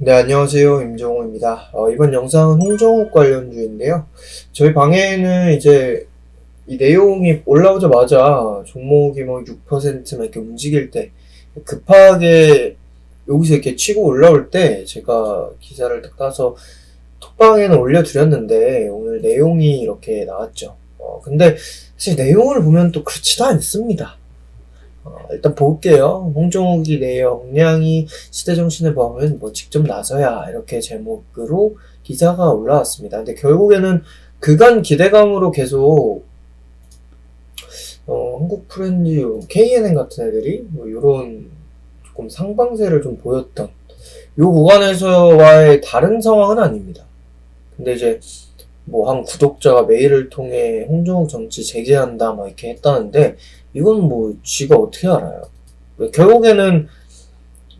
네, 안녕하세요. 임정호입니다. 이번 영상은 홍정욱 관련주인데요. 저희 방에는 이제 이 내용이 올라오자마자 종목이 뭐 6%막 이렇게 움직일 때 급하게 여기서 이렇게 치고 올라올 때 제가 기사를 딱 따서 톡방에는 올려드렸는데 오늘 내용이 이렇게 나왔죠. 근데 사실 내용을 보면 또 그렇지도 않습니다. 일단 볼게요. 홍종욱이 내 역량이 시대정신을 보면 뭐 직접 나서야 이렇게 제목으로 기사가 올라왔습니다. 근데 결국에는 그간 기대감으로 계속 한국 프렌즈, KNN 같은 애들이 뭐 이런 조금 상방세를 좀 보였던 요 구간에서와의 다른 상황은 아닙니다. 근데 이제 뭐 한 구독자가 메일을 통해 홍정욱 정치 재개한다 막 이렇게 했다는데 이건 뭐 쥐가 어떻게 알아요? 결국에는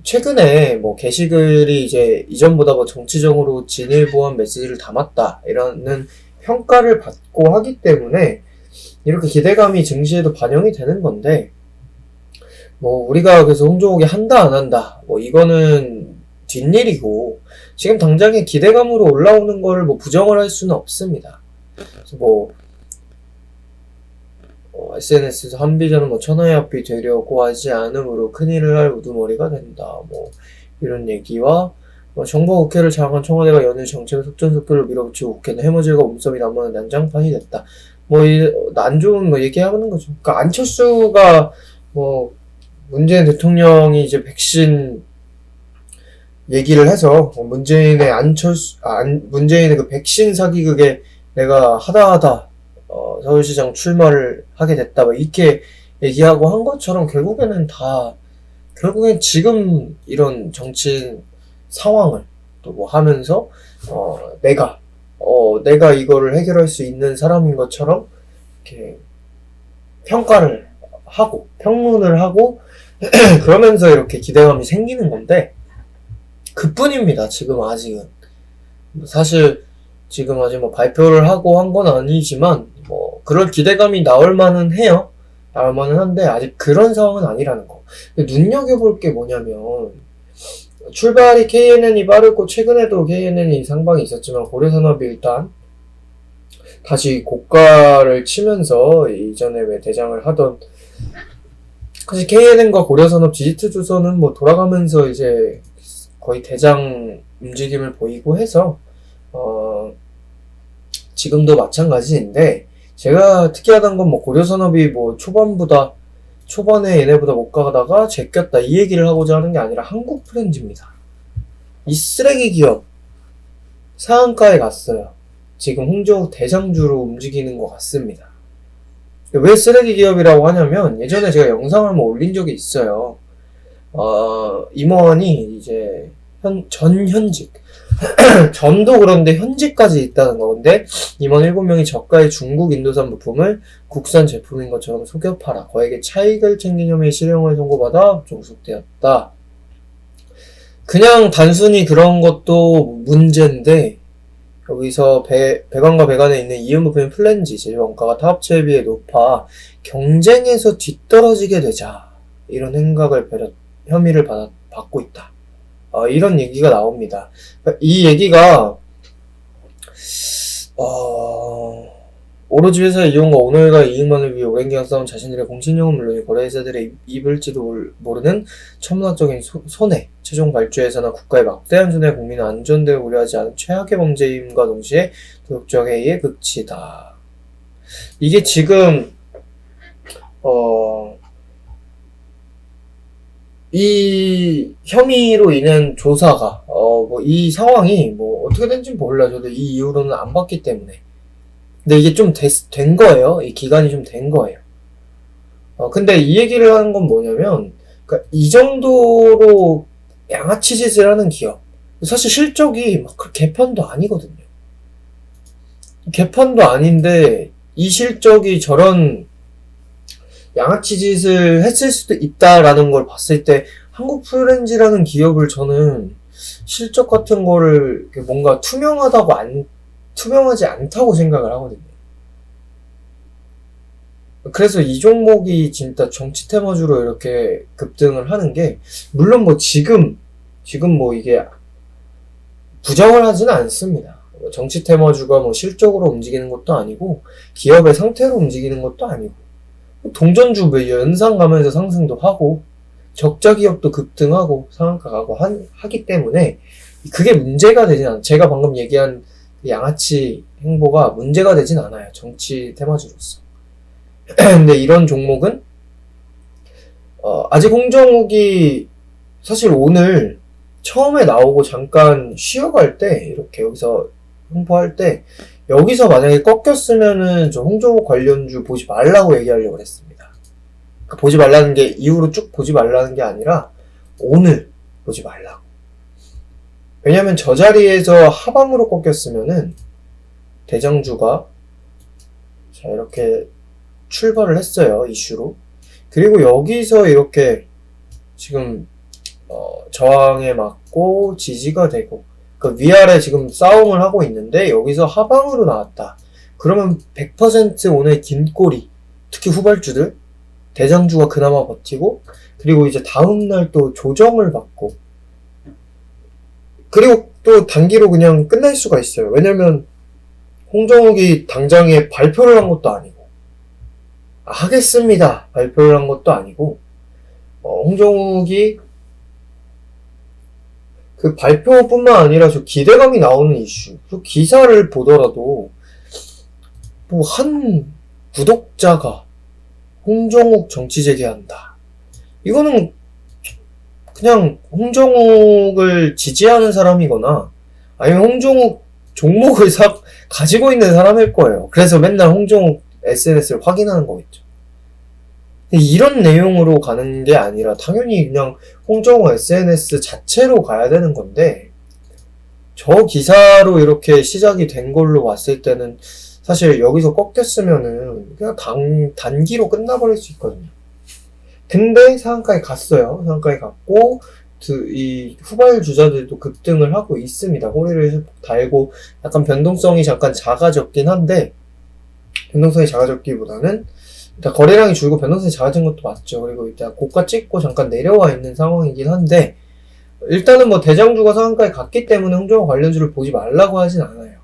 최근에 뭐 게시글이 이제 이전보다 뭐 정치적으로 진일보한 메시지를 담았다 이라는 평가를 받고 하기 때문에 이렇게 기대감이 증시에도 반영이 되는 건데 뭐 우리가 그래서 홍정욱이 한다 안 한다 뭐 이거는 뒷일이고 지금 당장의 기대감으로 올라오는 거를 뭐 부정을 할 수는 없습니다. 그래서 뭐 SNS에서 한비전은 뭐 천하의 앞이 되려고 하지 않으므로 큰일을 할 우두머리가 된다. 뭐 이런 얘기와 뭐 정부 국회를 장악한 청와대가 연일 정책을 속전속결로 밀어붙이고 국회는 해머질과 몸싸움이 난무하는 난장판이 됐다. 뭐 안 좋은 뭐 얘기하는 거죠. 그러니까 안철수가 뭐 문재인 대통령이 이제 백신 얘기를 해서 문재인의 문재인의 그 백신 사기극에 내가 하다 서울시장 출마를 하게 됐다 막 이렇게 얘기하고 한 것처럼 결국엔 지금 이런 정치 상황을 또 뭐 하면서 내가 이거를 해결할 수 있는 사람인 것처럼 이렇게 평가를 하고 평론을 하고 그러면서 이렇게 기대감이 생기는 건데 그뿐입니다. 지금 아직은 사실 지금 아직 뭐 발표를 하고 한 건 아니지만 뭐 그럴 기대감이 나올 만은 해요. 나올 만은 한데 아직 그런 상황은 아니라는 거. 눈여겨볼 게 뭐냐면 출발이 KNN이 빠르고 최근에도 KNN이 상방이 있었지만 고려산업이 일단 다시 고가를 치면서 이전에 왜 대장을 하던 사실 KNN과 고려산업 지지투조선은 뭐 돌아가면서 이제 거의 대장 움직임을 보이고 해서 지금도 마찬가지인데 제가 특이하다는 건 뭐 고려산업이 뭐 초반에 얘네보다 못 가다가 제꼈다 이 얘기를 하고자 하는 게 아니라 한국 프렌즈입니다. 이 쓰레기 기업 상한가에 갔어요. 지금 홍정욱 대장주로 움직이는 것 같습니다. 왜 쓰레기 기업이라고 하냐면 예전에 제가 영상을 한번 올린 적이 있어요. 임원이 이제 전현직 전도 그런데 현직까지 있다는 거. 근데 임원 7명이 저가의 중국 인도산 부품을 국산 제품인 것처럼 속여 팔아 거액의 차익을 챙긴 혐의 실형을 선고받아 종속되었다. 그냥 단순히 그런 것도 문제인데 여기서 배관과 배관에 있는 이음 부품의 플랜지 제조 원가가 타업체에 비해 높아 경쟁에서 뒤떨어지게 되자 이런 혐의를 받고 있다. 이런 얘기가 나옵니다. 이 얘기가 오로지 회사의 이용과 오너가 이익만을 위해 오랜 기간 싸운 자신들의 공신력은 물론 거래회사들의 입을지도 모르는 천문학적인 손해, 최종 발주회사나 국가의 막대한 손해, 국민의 안전대를 우려하지 않은 최악의 범죄임과 동시에 도덕적 해이의 극치다. 이게 지금 이 혐의로 인한 조사가 이 상황이 뭐 어떻게 된지 몰라. 저도 이 이후로는 안 봤기 때문에. 근데 이게 좀 된 거예요. 이 기간이 좀 된 거예요. 근데 이 얘기를 하는 건 뭐냐면 그러니까 이 정도로 양아치 짓을 하는 기업 사실 실적이 막 개판도 아니거든요. 개판도 아닌데 이 실적이 저런 양아치 짓을 했을 수도 있다라는 걸 봤을 때 한국 프렌즈라는 기업을 저는 실적 같은 거를 뭔가 투명하지 않다고 생각을 하거든요. 그래서 이 종목이 진짜 정치 테마주로 이렇게 급등을 하는 게 물론 뭐 지금 뭐 이게 부정을 하지는 않습니다. 정치 테마주가 뭐 실적으로 움직이는 것도 아니고 기업의 상태로 움직이는 것도 아니고 동전주 뭐 연상 가면서 상승도 하고 적자 기업도 급등하고 상한가 가고 하기 때문에 그게 문제가 되진 않아요. 제가 방금 얘기한 양아치 행보가 문제가 되진 않아요. 정치 테마주로서. 근데 이런 종목은 아직 홍정욱이 사실 오늘 처음에 나오고 잠깐 쉬어갈 때 이렇게 여기서 홍보할 때 여기서 만약에 꺾였으면은 저 홍정욱 관련주 보지 말라고 얘기하려고 했습니다. 그러니까 보지 말라는 게 이후로 쭉 보지 말라는 게 아니라 오늘 보지 말라고. 왜냐면 저 자리에서 하방으로 꺾였으면은 대장주가 자 이렇게 출발을 했어요. 이슈로. 그리고 여기서 이렇게 지금 저항에 맞고 지지가 되고 그 위아래 지금 싸움을 하고 있는데 여기서 하방으로 나왔다. 그러면 100% 오늘 긴 꼬리 특히 후발주들 대장주가 그나마 버티고 그리고 이제 다음날 또 조정을 받고 그리고 또 단기로 그냥 끝날 수가 있어요. 왜냐면 홍정욱이 당장에 발표를 한 것도 아니고 하겠습니다 발표를 한 것도 아니고 홍정욱이 그 발표뿐만 아니라 저 기대감이 나오는 이슈 그 기사를 보더라도 뭐 한 구독자가 홍정욱 정치 재개한다 이거는 그냥 홍정욱을 지지하는 사람이거나 아니면 홍정욱 종목을 가지고 있는 사람일 거예요. 그래서 맨날 홍정욱 SNS를 확인하는 거겠죠. 이런 내용으로 가는 게 아니라 당연히 그냥 홍정욱 SNS 자체로 가야 되는 건데 저 기사로 이렇게 시작이 된 걸로 봤을 때는 사실 여기서 꺾였으면은 그냥 단기로 끝나버릴 수 있거든요. 근데 상한가에 갔어요. 상한가에 갔고 이 후발 주자들도 급등을 하고 있습니다. 꼬리를 달고 약간 변동성이 잠깐 작아졌긴 한데 변동성이 작아졌기보다는 일단 거래량이 줄고 변동성이 작아진 것도 맞죠. 그리고 일단 고가 찍고 잠깐 내려와 있는 상황이긴 한데 일단은 뭐 대장주가 상한가에 갔기 때문에 홍정욱 관련주를 보지 말라고 하진 않아요.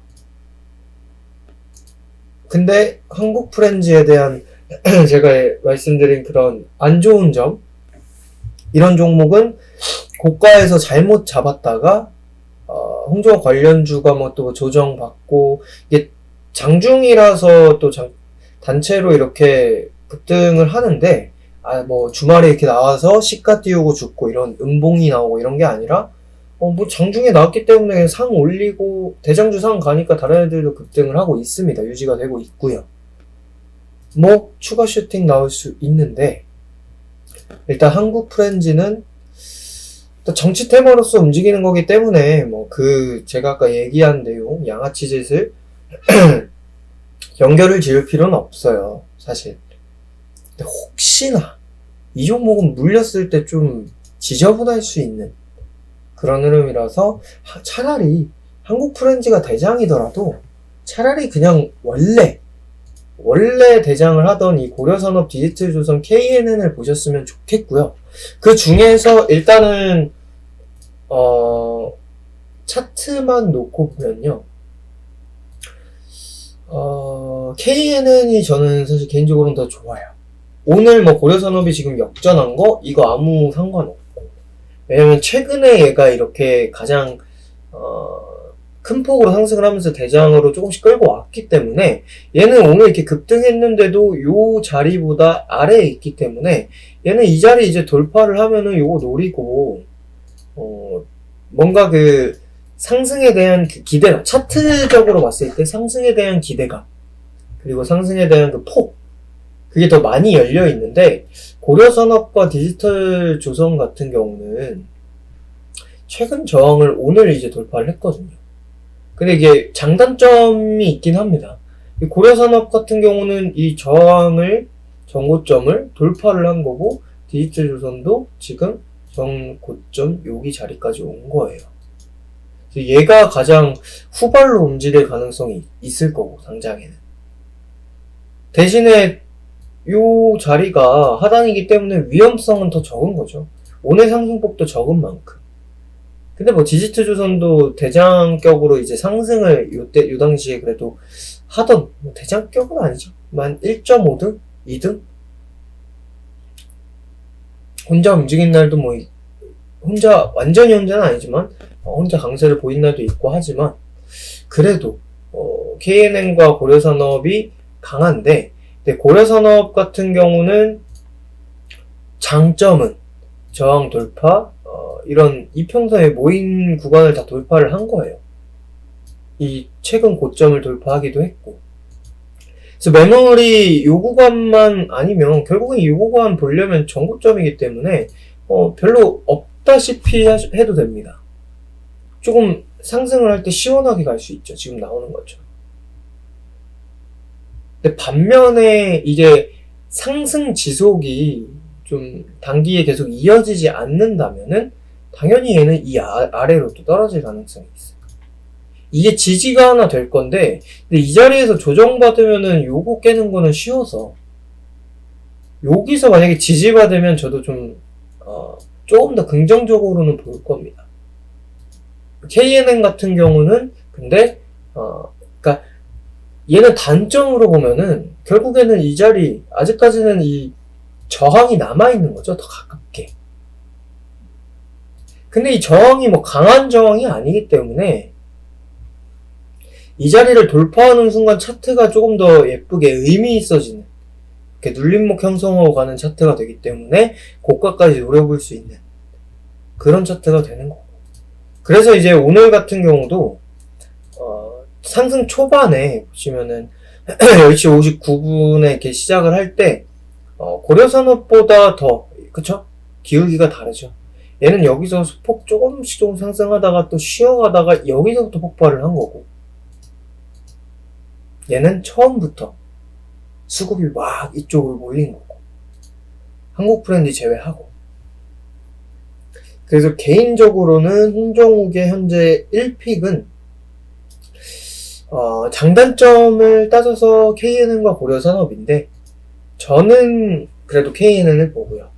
근데 한국 프렌즈에 대한 제가 말씀드린 그런 안 좋은 점 이런 종목은 고가에서 잘못 잡았다가 홍정욱 관련주가 뭐 또 조정받고 이게 장중이라서 또 단체로 이렇게 급등을 하는데 뭐 주말에 이렇게 나와서 시가 띄우고 죽고 이런 음봉이 나오고 이런 게 아니라 뭐 장중에 나왔기 때문에 상 올리고 대장주 상 가니까 다른 애들도 급등을 하고 있습니다. 유지가 되고 있고요. 뭐 추가 슈팅 나올 수 있는데 일단 한국 프렌즈는 정치 테마로서 움직이는 거기 때문에 뭐 제가 아까 얘기한 내용 양아치 짓을 연결을 지을 필요는 없어요. 사실. 근데 혹시나 이 종목은 물렸을 때 좀 지저분할 수 있는 그런 흐름이라서 차라리 한국 프렌즈가 대장이더라도 차라리 그냥 원래 대장을 하던 이 고려산업 디지털조선 KNN을 보셨으면 좋겠고요. 그 중에서 일단은 차트만 놓고 보면요. KNN이 저는 사실 개인적으로는 더 좋아요. 오늘 뭐 고려산업이 지금 역전한 거 이거 아무 상관없고 왜냐면 최근에 얘가 이렇게 가장 큰 폭으로 상승을 하면서 대장으로 조금씩 끌고 왔기 때문에 얘는 오늘 이렇게 급등했는데도 요 자리보다 아래에 있기 때문에 얘는 이 자리 이제 돌파를 하면은 요거 노리고 뭔가 그 상승에 대한 그 기대감 차트적으로 봤을 때 상승에 대한 기대감 그리고 상승에 대한 그 폭 그게 더 많이 열려 있는데 고려산업과 디지털조선 같은 경우는 최근 저항을 오늘 이제 돌파를 했거든요. 근데 이게 장단점이 있긴 합니다. 고려산업 같은 경우는 이 정고점을 돌파를 한 거고 디지털조선도 지금 정고점 여기 자리까지 온 거예요. 얘가 가장 후발로 움직일 가능성이 있을 거고 당장에는 대신에 요 자리가 하단이기 때문에 위험성은 더 적은 거죠. 오늘 상승폭도 적은 만큼 근데 뭐 디지트조선도 대장격으로 이제 상승을 요 당시에 그래도 하던, 뭐 대장격은 아니죠. 만 1.5등? 2등? 혼자 움직인 날도 뭐, 혼자, 완전히 혼자는 아니지만, 혼자 강세를 보인 날도 있고 하지만, 그래도, KNN과 고려산업이 강한데, 근데 고려산업 같은 경우는 장점은 저항 돌파, 이런 이평선에 모인 구간을 다 돌파를 한 거예요. 이 최근 고점을 돌파하기도 했고. 그래서 매물이 요 구간만 아니면 결국엔 이 구간 보려면 전고점이기 때문에 별로 없다시피 해도 됩니다. 조금 상승을 할 때 시원하게 갈 수 있죠. 지금 나오는 것처럼. 근데 반면에 이게 상승 지속이 좀 단기에 계속 이어지지 않는다면은 당연히 얘는 이 아래로 또 떨어질 가능성이 있어요. 이게 지지가 하나 될 건데, 근데 이 자리에서 조정받으면은 요거 깨는 거는 쉬워서, 여기서 만약에 지지받으면 저도 좀, 조금 더 긍정적으로는 볼 겁니다. KNN 같은 경우는, 근데, 그니까, 얘는 단점으로 보면은, 결국에는 이 자리, 아직까지는 이 저항이 남아있는 거죠, 더 가깝게. 근데 이 저항이 뭐 강한 저항이 아니기 때문에, 이 자리를 돌파하는 순간 차트가 조금 더 예쁘게 의미 있어지는, 이렇게 눌림목 형성하고 가는 차트가 되기 때문에 고가까지 노려볼 수 있는 그런 차트가 되는 거고. 그래서 이제 오늘 같은 경우도 상승 초반에 보시면은 10시 59분에 이렇게 시작을 할 때 고려산업보다 더 그쵸? 기울기가 다르죠. 얘는 여기서 소폭 조금 상승하다가 또 쉬어가다가 여기서부터 폭발을 한 거고, 얘는 처음부터 수급이 막 이쪽으로 몰린 거고, 한국 브랜드 제외하고. 그래서 개인적으로는 홍정욱의 현재 1픽은 장단점을 따져서 KNN과 고려산업인데, 저는 그래도 KNN을 보고요.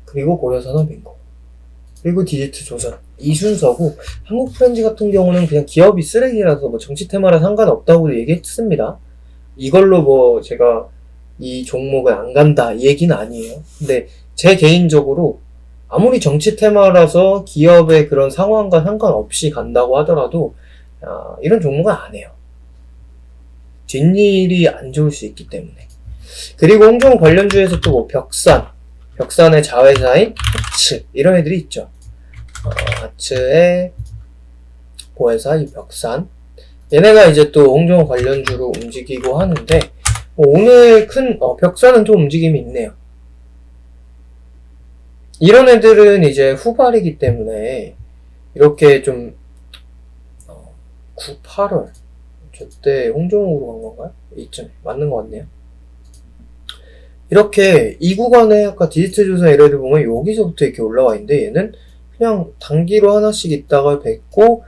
그리고 고려산업인 거고, 그리고 디지트조선 이 순서고, 한국 프렌즈 같은 경우는 그냥 기업이 쓰레기라서 뭐 정치 테마라 상관없다고 얘기했습니다. 이걸로 뭐 제가 이 종목을 안 간다 이 얘기는 아니에요. 근데 제 개인적으로 아무리 정치 테마라서 기업의 그런 상황과 상관없이 간다고 하더라도 이런 종목은 안 해요. 뒷일이 안 좋을 수 있기 때문에. 그리고 홍정욱 관련주에서 또 뭐 벽산의 자회사인 하츠 이런 애들이 있죠. 하츠의 보혜사 이 벽산, 얘네가 이제 또 홍정욱 관련주로 움직이고 하는데, 오늘 큰 벽산은 좀 움직임이 있네요. 이런 애들은 이제 후발이기 때문에 이렇게 좀 9, 8월 저때 홍정욱으로 간 건가요? 이쯤에 맞는 것 같네요. 이렇게 이 구간에 아까 디지트조선 이런 애들 보면 여기서부터 이렇게 올라와 있는데, 얘는 그냥 단기로 하나씩 있다가 뱉고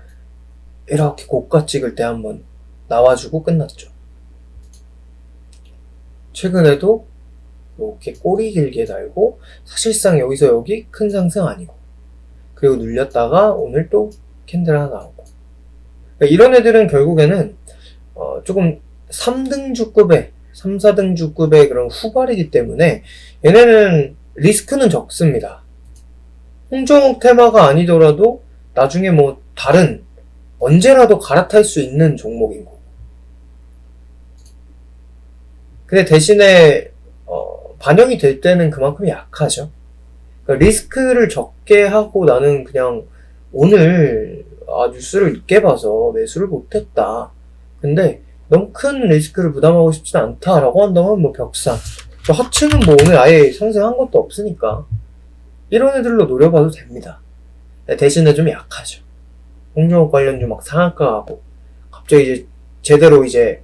이렇게 고가 찍을 때 한번 나와주고 끝났죠. 최근에도 이렇게 꼬리 길게 달고, 사실상 여기서 여기 큰 상승 아니고, 그리고 눌렸다가 오늘 또 캔들 하나 나오고. 그러니까 이런 애들은 결국에는 조금 3등주급의 3, 4등주급의 그런 후발이기 때문에 얘네는 리스크는 적습니다. 홍정욱 테마가 아니더라도 나중에 뭐 다른 언제라도 갈아탈 수 있는 종목인 거고. 근데 대신에 반영이 될 때는 그만큼 약하죠. 그러니까 리스크를 적게 하고 나는 그냥 오늘 뉴스를 늦게 봐서 매수를 못했다. 근데 너무 큰 리스크를 부담하고 싶진 않다라고 한다면 뭐 벽산, 하츠는 뭐 오늘 아예 상승한 것도 없으니까 이런 애들로 노려봐도 됩니다. 대신에 좀 약하죠. 홍정욱 관련주 막 상한가 가고 갑자기 이제 제대로 이제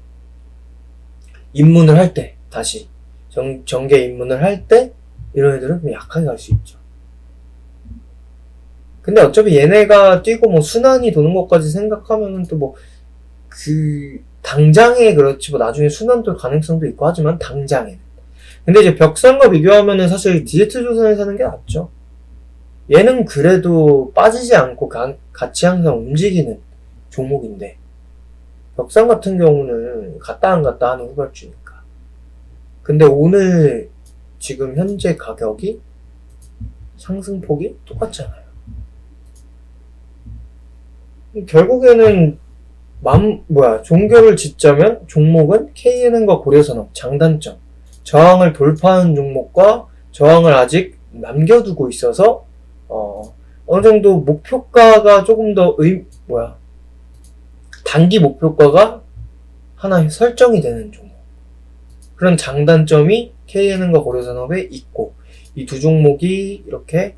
입문을 할 때, 다시 정계 입문을 할 때 이런 애들은 좀 약하게 갈 수 있죠. 근데 어차피 얘네가 뛰고 뭐 순환이 도는 것까지 생각하면은 또 뭐 당장에 그렇지 뭐 나중에 순환 돌 가능성도 있고 하지만 당장에는. 근데 이제 벽산과 비교하면은 사실 디지트조선에 사는 게 낫죠. 얘는 그래도 빠지지 않고 같이 항상 움직이는 종목인데, 벽상 같은 경우는 갔다 안 갔다 하는 후발주니까. 근데 오늘 지금 현재 가격이 상승폭이 똑같잖아요. 결국에는 종결을 짓자면 종목은 K은행과 고려산업 장단점, 저항을 돌파한 종목과 저항을 아직 남겨두고 있어서 어느 정도 목표가가 조금 더 단기 목표가가 하나 설정이 되는 종목, 그런 장단점이 K은행과 고려산업에 있고, 이 두 종목이 이렇게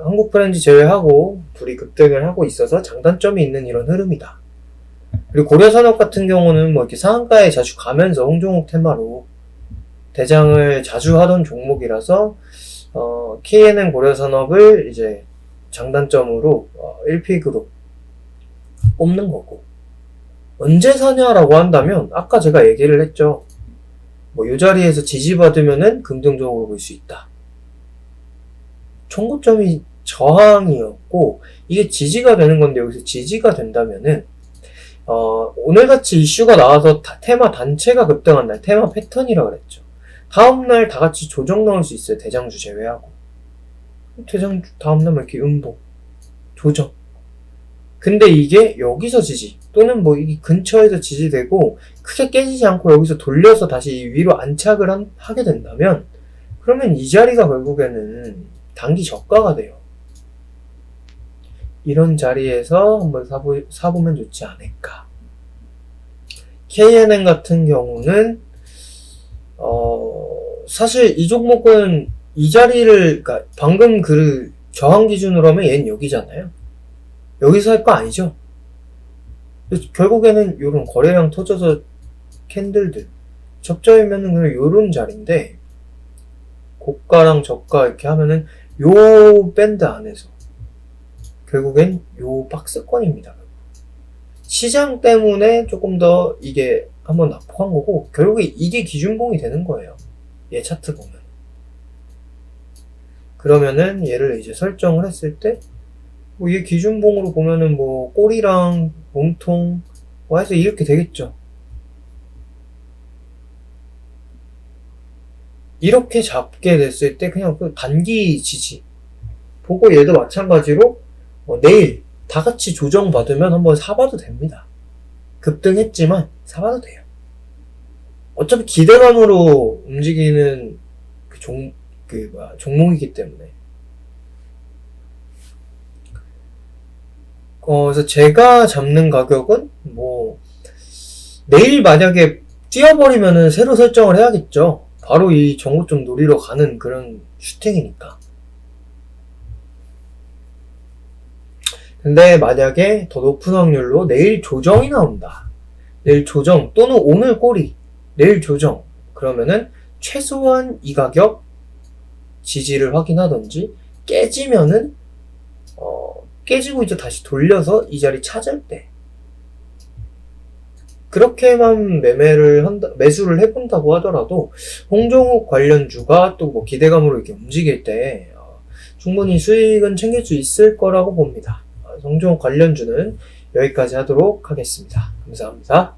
한국프렌즈 제외하고 둘이 급등을 하고 있어서 장단점이 있는 이런 흐름이다. 그리고 고려산업 같은 경우는 뭐 이렇게 상한가에 자주 가면서 홍종욱 테마로 대장을 자주 하던 종목이라서 K은행 고려산업을 이제 장단점으로 1픽으로 뽑는 거고, 언제 사냐라고 한다면 아까 제가 얘기를 했죠. 뭐 이 자리에서 지지받으면은 긍정적으로 볼 수 있다. 청고점이 저항이었고 이게 지지가 되는 건데, 여기서 지지가 된다면은 오늘같이 이슈가 나와서 테마 단체가 급등한 날, 테마 패턴이라 그랬죠. 다음날 다 같이 조정 나올 수 있어요. 대장주 제외하고. 대장주 다음날 막 이렇게 음봉 조정. 근데 이게 여기서 지지 또는 뭐 이 근처에서 지지되고 크게 깨지지 않고 여기서 돌려서 다시 위로 안착을 하게 된다면, 그러면 이 자리가 결국에는 단기 저가가 돼요. 이런 자리에서 한번 사보면 좋지 않을까. K은행 같은 경우는 사실 이 종목은 이 자리를, 그러니까 방금 그 저항 기준으로 하면 얘는 여기잖아요. 여기서 할 거 아니죠. 결국에는 요런 거래량 터져서 캔들들 적자이면은 그냥 요런 자리인데, 고가랑 저가 이렇게 하면은 요 밴드 안에서 결국엔 요 박스권입니다. 시장 때문에 조금 더 이게 한번 낙폭한 거고, 결국에 이게 기준봉이 되는 거예요. 얘 차트 보면. 그러면은 얘를 이제 설정을 했을 때, 뭐 얘 기준봉으로 보면은 뭐 꼬리랑 몸통 뭐 해서 이렇게 되겠죠. 이렇게 잡게 됐을 때 그냥 그 단기 지지 보고, 얘도 마찬가지로 내일 다 같이 조정받으면 한번 사봐도 됩니다. 급등했지만 사봐도 돼요. 어차피 기대감으로 움직이는 종목이기 때문에. 그래서 제가 잡는 가격은 뭐 내일 만약에 뛰어버리면은 새로 설정을 해야겠죠. 바로 이 정고점 노리러 가는 그런 슈팅이니까. 근데 만약에 더 높은 확률로 내일 조정이 나온다. 내일 조정 또는 오늘 꼬리, 내일 조정. 그러면은 최소한 이 가격 지지를 확인하던지, 깨지면은 깨지고 이제 다시 돌려서 이 자리 찾을 때 그렇게만 매수를 해본다고 하더라도, 홍종욱 관련주가 또 뭐 기대감으로 이렇게 움직일 때 충분히 수익은 챙길 수 있을 거라고 봅니다. 홍종욱 관련주는 여기까지 하도록 하겠습니다. 감사합니다.